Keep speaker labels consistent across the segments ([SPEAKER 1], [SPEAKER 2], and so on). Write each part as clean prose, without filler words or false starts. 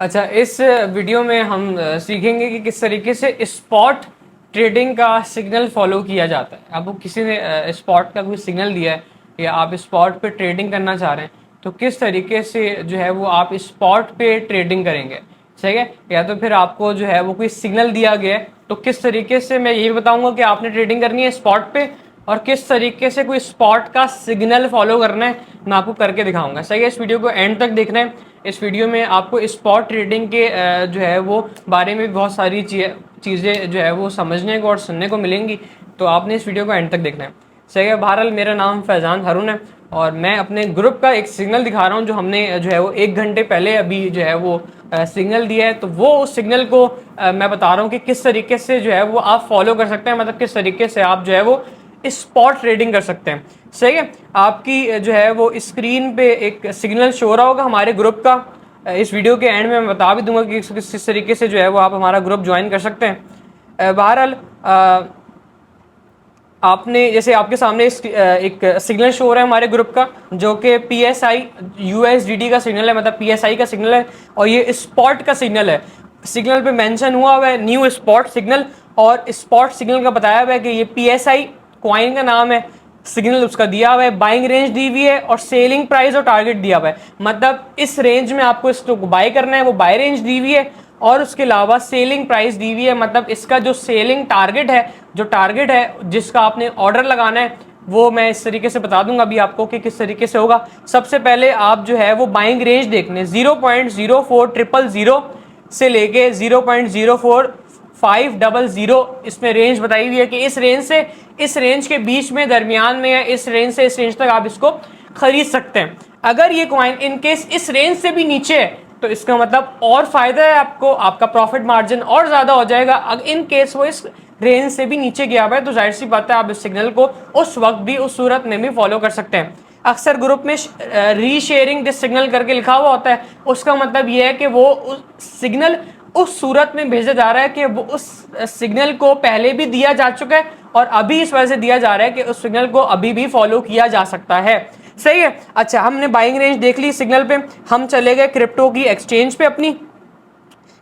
[SPEAKER 1] अच्छा, इस वीडियो में हम सीखेंगे कि किस तरीके से स्पॉट ट्रेडिंग का सिग्नल फॉलो किया जाता है। आपको किसी ने स्पॉट का कोई सिग्नल दिया है या आप स्पॉट पे ट्रेडिंग करना चाह रहे हैं, तो किस तरीके से जो है वो आप स्पॉट पे ट्रेडिंग करेंगे, सही है। या तो फिर आपको जो है वो कोई सिग्नल दिया गया है, तो किस तरीके से मैं ये बताऊंगा कि आपने ट्रेडिंग करनी है स्पॉट पे, और किस तरीके से कोई स्पॉट का सिग्नल फॉलो करना है मैं आपको करके दिखाऊंगा, सही है। इस वीडियो को एंड तक देखना है। इस वीडियो में आपको स्पॉट ट्रेडिंग के जो है वो बारे में बहुत सारी चीज़ें जो है वो समझने को और सुनने को मिलेंगी, तो आपने इस वीडियो को एंड तक देखना है, सही है। बहरहाल मेरा नाम फैज़ान हारून है और मैं अपने ग्रुप का एक सिग्नल दिखा रहा हूँ जो हमने जो है वो 1 घंटे पहले अभी जो है वो सिग्नल दिया है। तो वो उस सिग्नल को मैं बता रहा हूँ कि किस तरीके से जो है वो आप फॉलो कर सकते हैं, मतलब किस तरीके से आप जो है वो स्पॉट ट्रेडिंग कर सकते हैं, सही है। आपकी जो है वो स्क्रीन पे एक सिग्नल शो हो रहा होगा हमारे ग्रुप का। इस वीडियो के एंड में मैं बता भी दूंगा कि किस तरीके से जो है वो आप हमारा ग्रुप ज्वाइन कर सकते हैं। बहरहाल आपने जैसे आपके सामने एक सिग्नल शो हो रहा है हमारे ग्रुप का, जो कि PSI USDT का सिग्नल है, मतलब PSI का सिग्नल है, और ये स्पॉट का सिग्नल है। सिग्नल पे मेंशन हुआ हुआ है न्यू स्पॉट सिग्नल, और स्पॉट सिग्नल का बताया हुआ है कि ये PSI कॉइन का नाम है, सिग्नल उसका दिया हुआ है, बाइंग रेंज दी हुई है और सेलिंग प्राइस और टारगेट दिया हुआ है। मतलब इस रेंज में आपको इसको बाय करना है, वो बाय रेंज दी हुई है, और उसके अलावा सेलिंग प्राइस दी हुई है। मतलब इसका जो सेलिंग टारगेट है, जो टारगेट है जिसका आपने ऑर्डर लगाना है, वो मैं इस तरीके से बता दूंगा अभी आपको कि किस तरीके से होगा। सबसे पहले आप जो है वो बाइंग रेंज देखने 0.04000 से लेके 0.04500, इसमें रेंज बताई हुई है कि इस रेंज से इस रेंज के बीच में, दरमियान में, या इस रेंज से इस रेंज तक आप इसको खरीद सकते हैं। अगर ये कॉइन इन केस इस रेंज से भी नीचे है तो इसका मतलब और फायदा है आपको, आपका प्रॉफिट मार्जिन और ज्यादा हो जाएगा। अगर इन केस वो इस रेंज से भी नीचे गया हुआ है तो जाहिर सी बात है आप इस सिग्नल को उस वक्त भी, उस सूरत में भी फॉलो कर सकते हैं। अक्सर ग्रुप में रीशेयरिंग दिस सिग्नल करके लिखा हुआ होता है, उसका मतलब ये है कि वो उस सिग्नल उस सूरत में भेजा जा रहा है कि वो उस सिग्नल को पहले भी दिया जा चुका है और अभी इस वजह से दिया जा रहा है कि उस सिग्नल को अभी भी फॉलो किया जा सकता है, सही है। अच्छा, हमने बाइंग रेंज देख ली सिग्नल पे, हम चले गए क्रिप्टो की एक्सचेंज पे। अपनी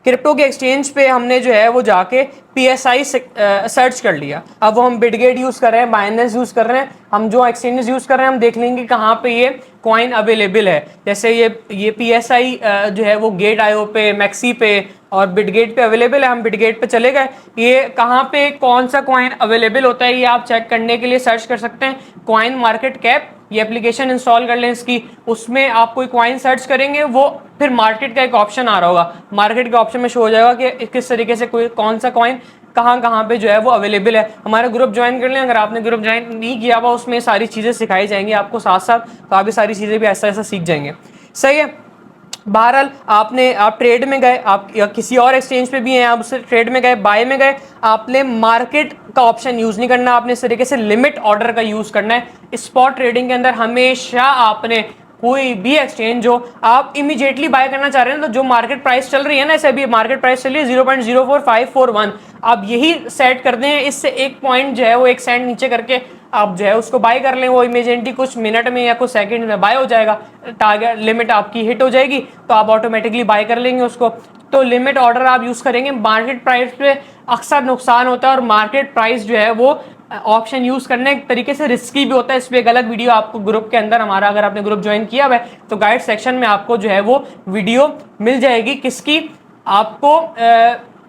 [SPEAKER 1] क्रिप्टो के एक्सचेंज पे हमने जो है वो जाके PSI सर्च कर लिया। अब वो हम बिटगेट यूज कर रहे हैं, बाइनेंस यूज कर रहे हैं, हम जो एक्सचेंजेस यूज कर रहे हैं हम देख लेंगे कहाँ पे ये कॉइन अवेलेबल है। जैसे ये PSI जो है वो गेट आयो पे, मैक्सी पे और बिटगेट पे अवेलेबल है। हम बिटगेट पे चले गए, ये कहाँ पे कौन सा कॉइन अवेलेबल होता है ये आप चेक करने के लिए सर्च कर सकते हैं। कॉइन मार्केट कैप, ये एप्लीकेशन इंस्टॉल कर लें इसकी, उसमें आप कोई कॉइन सर्च करेंगे, वो फिर मार्केट का एक ऑप्शन आ रहा होगा, मार्केट के ऑप्शन में शो हो जाएगा कि किस तरीके से कोई कौन सा कॉइन कहाँ कहाँ पे जो है वो अवेलेबल है। हमारा ग्रुप ज्वाइन कर लें, अगर आपने ग्रुप ज्वाइन नहीं किया हुआ उसमें सारी चीज़ें सिखाई जाएंगी आपको साथ साथ, तो आप ये सारी चीज़ें भी ऐसा ऐसा सीख जाएंगे, सही है। बहरहाल आप ट्रेड में गए, आप या किसी और एक्सचेंज पे भी हैं, आप उससे ट्रेड में गए, बाय में गए, आपने मार्केट का ऑप्शन यूज नहीं करना, आपने इस तरीके से लिमिट ऑर्डर का यूज करना है। स्पॉट ट्रेडिंग के अंदर हमेशा आपने कोई भी एक्सचेंज हो, आप इमीडिएटली बाय करना चाह रहे हैं तो जो मार्केट प्राइस चल रही है ना, ऐसे अभी मार्केट प्राइस चल रही है 0.04541, आप यही सेट कर दें, इससे एक पॉइंट जो है वो 1 सेंट नीचे करके आप जो है उसको बाय कर लें, वो इमीडिएटली कुछ मिनट में या कुछ सेकंड में बाय हो जाएगा, टारगेट लिमिट आपकी हिट हो जाएगी तो आप ऑटोमेटिकली बाय कर लेंगे उसको। तो लिमिट ऑर्डर आप यूज करेंगे। मार्केट प्राइस पे अक्सर नुकसान होता है और मार्केट प्राइस जो है वो ऑप्शन यूज करने एक तरीके से रिस्की भी होता है। इस पर एक अलग वीडियो आपको ग्रुप के अंदर, हमारा अगर आपने ग्रुप ज्वाइन किया हुआ है तो गाइड सेक्शन में आपको जो है वो वीडियो मिल जाएगी, किसकी, आपको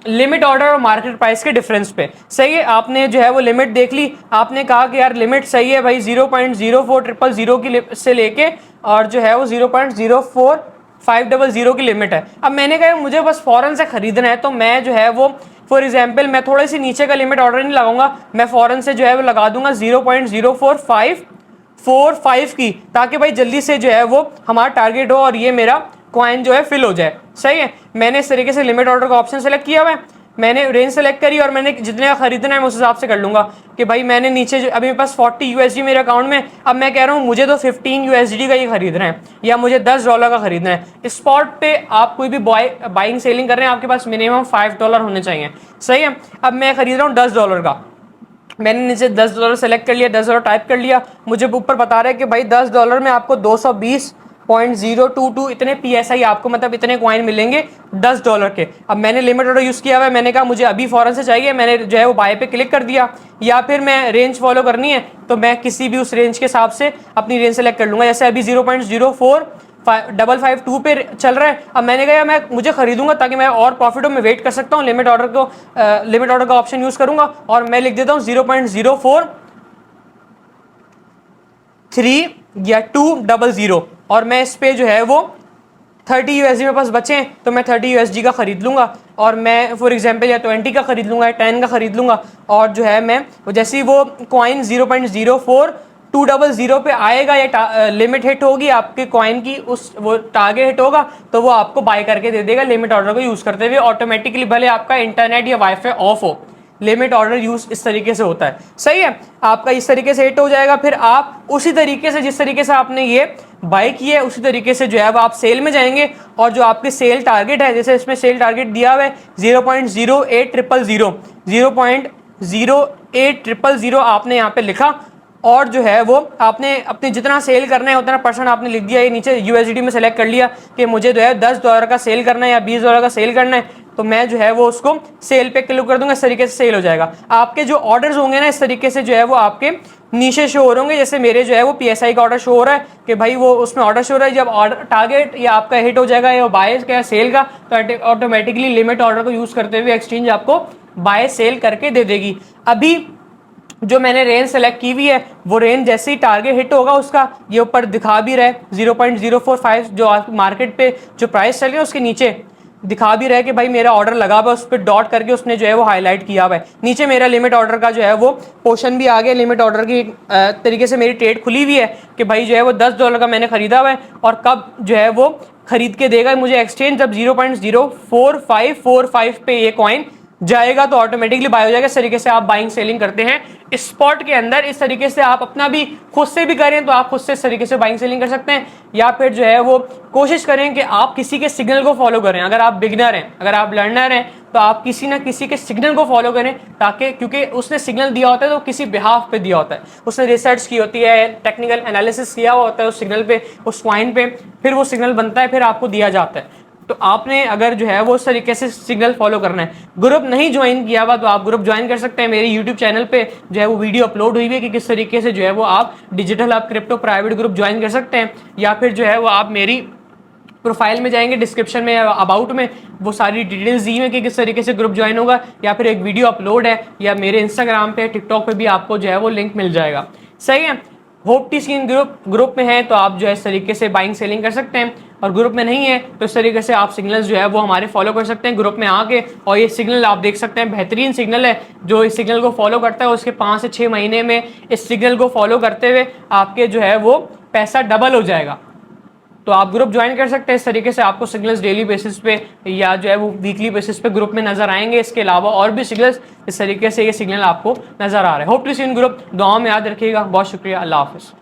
[SPEAKER 1] लिमिट ऑर्डर और मार्केट प्राइस के डिफरेंस पे, सही है। आपने जो है वो लिमिट देख ली, आपने कहा कि यार लिमिट सही है भाई 0.04000 की से लेके और जो है वो 0.04500 की लिमिट है। अब मैंने कहा मुझे बस फौरन से खरीदना है, तो मैं जो है वो फॉर एग्जाम्पल मैं थोड़ी सी नीचे का लिमिट ऑर्डर नहीं लगाऊंगा, मैं फौरन से जो है वो लगा दूंगा 0.04545 की, ताकि भाई जल्दी से जो है वो हमारा टारगेट हो और ये मेरा कॉइन जो है फिल हो जाए, सही है। मैंने इस तरीके से लिमिट ऑर्डर का ऑप्शन सेलेक्ट किया हुआ है, मैंने रेंज सेलेक्ट करी और मैंने जितने का खरीदना है मैं उस हिसाब से कर लूंगा कि भाई मैंने नीचे जो अभी मेरे पास 40 USD मेरे अकाउंट में, अब मैं कह रहा हूँ मुझे तो 15 USD का ही खरीदना है या मुझे $10 का खरीदना है। स्पॉट पे आप कोई भी बाइंग सेलिंग कर रहे हैं, आपके पास मिनिमम $5 होने चाहिए, सही है। अब मैं खरीद रहा हूँ $10 का, मैंने नीचे $10 सेलेक्ट कर लिया, $10 टाइप कर लिया, मुझे ऊपर बता रहा है कि भाई $10 में आपको 220 0.022 इतने PSI आपको मतलब इतने कॉइन मिलेंगे $10 के। अब मैंने लिमिट ऑर्डर यूज़ किया हुआ है, मैंने कहा मुझे अभी फ़ौरन से चाहिए, मैंने जो है वो बाय पे क्लिक कर दिया। या फिर मैं रेंज फॉलो करनी है तो मैं किसी भी उस रेंज के हिसाब से अपनी रेंज सेलेक्ट कर लूँगा। जैसे अभी 0.04552 पे चल रहा है। अब मैंने कहा मैं मुझे खरीदूंगा ताकि मैं और प्रॉफिट हो, मैं वेट कर सकता हूँ, लिमिट ऑर्डर का ऑप्शन यूज़ करूँगा और मैं लिख देता हूँ 0.043 या 200 और मैं इस पे जो है वो 30 USD मेरे पास बचे हैं तो मैं 30 USD का खरीद लूँगा और मैं फॉर एग्जांपल या 20 का खरीद लूँगा या 10 का खरीद लूँगा। और जो है मैं जैसे ही वो कॉइन 0.04200 पे आएगा या लिमिट हिट होगी आपके कॉइन की, उस वो टारगेट हिट होगा तो वो आपको बाय करके दे देगा लिमिट ऑर्डर को यूज़ करते हुए ऑटोमेटिकली, भले आपका इंटरनेट या वाईफाई ऑफ हो। लिमिट ऑर्डर यूज इस तरीके से होता है। सही है, आपका इस तरीके से हिट हो जाएगा। फिर आप उसी तरीके से जिस तरीके से आपने ये बाय किया है उसी तरीके से जो है वो आप सेल में जाएंगे और जो आपके सेल टारगेट है, जैसे इसमें सेल टारगेट दिया हुआ है 0.08000 आपने यहाँ पे लिखा और जो है वो आपने अपने जितना सेल करना है उतना परसेंट आपने लिख दिया। ये नीचे USD में सेलेक्ट कर लिया कि मुझे जो है $10 का सेल करना है या $20 का सेल करना है, तो मैं जो है वो उसको सेल पे क्लिक कर दूंगा, इस तरीके से सेल हो जाएगा। आपके जो ऑर्डर्स होंगे ना इस तरीके से जो है वो आपके नीचे शो हो रहे होंगे। जैसे मेरे जो है वो PSI का ऑर्डर शो हो रहा है कि भाई वो उसमें ऑर्डर शो हो रहा है। जब ऑर्डर टारगेट या आपका हिट हो जाएगा या बाय का सेल का तो ऑटोमेटिकली लिमिट ऑर्डर को यूज करते हुए एक्सचेंज आपको बाय सेल करके दे देगी। अभी जो मैंने रेंज सेलेक्ट की हुई है वो रेंज जैसे ही टारगेट हिट होगा उसका ये ऊपर दिखा भी रहा है 0.045 जो मार्केट पे जो प्राइस चल रही है उसके नीचे दिखा भी रहा है कि भाई मेरा ऑर्डर लगा हुआ है, उस पर डॉट करके उसने जो है वो हाईलाइट किया हुआ है। नीचे मेरा लिमिट ऑर्डर का जो है वो पोर्शन भी आ गया। लिमिट ऑर्डर की तरीके से मेरी ट्रेड खुली हुई है कि भाई जो है वो $10 का मैंने खरीदा हुआ है और कब जो है वो खरीद के देगा मुझे एक्सचेंज, जब 0.04545 पे ये कॉइन जाएगा तो ऑटोमेटिकली बाय हो जाएगा। इस तरीके से आप बाइंग सेलिंग करते हैं स्पॉट के अंदर। इस तरीके से आप अपना भी खुद से भी करें तो आप खुद से इस तरीके से बाइंग सेलिंग कर सकते हैं, या फिर जो है वो कोशिश करें कि आप किसी के सिग्नल को फॉलो करें। अगर आप बिगनर हैं, अगर आप लर्नर हैं तो आप किसी ना किसी के सिग्नल को फॉलो करें, ताकि क्योंकि उसने सिग्नल दिया होता है तो किसी बिहाफ पे दिया होता है, उसने रिसर्च की होती है, टेक्निकल एनालिसिस किया हुआ होता है उस सिग्नल पे, उस कॉइन पे, फिर वो सिग्नल बनता है, फिर आपको दिया जाता है। तो आपने अगर जो है वो उस तरीके से सिग्नल फॉलो करना है। ग्रुप नहीं ज्वाइन किया हुआ तो आप ग्रुप ज्वाइन कर सकते हैं। मेरे यूट्यूब चैनल पे जो है वो वीडियो अपलोड हुई है कि किस तरीके से जो है वो आप digital hub crypto private group join कर सकते हैं, या फिर जो है वो आप मेरी प्रोफाइल में जाएंगे, डिस्क्रिप्शन में या अबाउट में वो सारी डिटेल्स दी है कि किस तरीके से ग्रुप ज्वाइन होगा, या फिर एक वीडियो अपलोड है, या मेरे इंस्टाग्राम पे टिकटॉक पे भी आपको जो है वो लिंक मिल जाएगा। सही है, होप टी स्कीम ग्रुप में है तो आप जो है इस तरीके से बाइंग सेलिंग कर सकते हैं, और ग्रुप में नहीं है तो इस तरीके से आप सिग्नल्स जो है वो हमारे फॉलो कर सकते हैं ग्रुप में आके। और ये सिग्नल आप देख सकते हैं बेहतरीन सिग्नल है, जो इस सिग्नल को फॉलो करता है उसके 5 से 6 महीने में इस सिग्नल को फॉलो करते हुए आपके जो है वो पैसा डबल हो जाएगा। तो आप ग्रुप ज्वाइन कर सकते हैं। इस तरीके से आपको सिग्नल्स डेली बेसिस पे या जो है वो वीकली बेसिस पे ग्रुप में नजर आएंगे। इसके अलावा और भी सिग्नल्स इस तरीके से ये सिग्नल आपको नजर आ रहे हैं। Hope to see in group. दुआओं में याद रखिएगा। बहुत शुक्रिया। अल्लाह हाफिज़।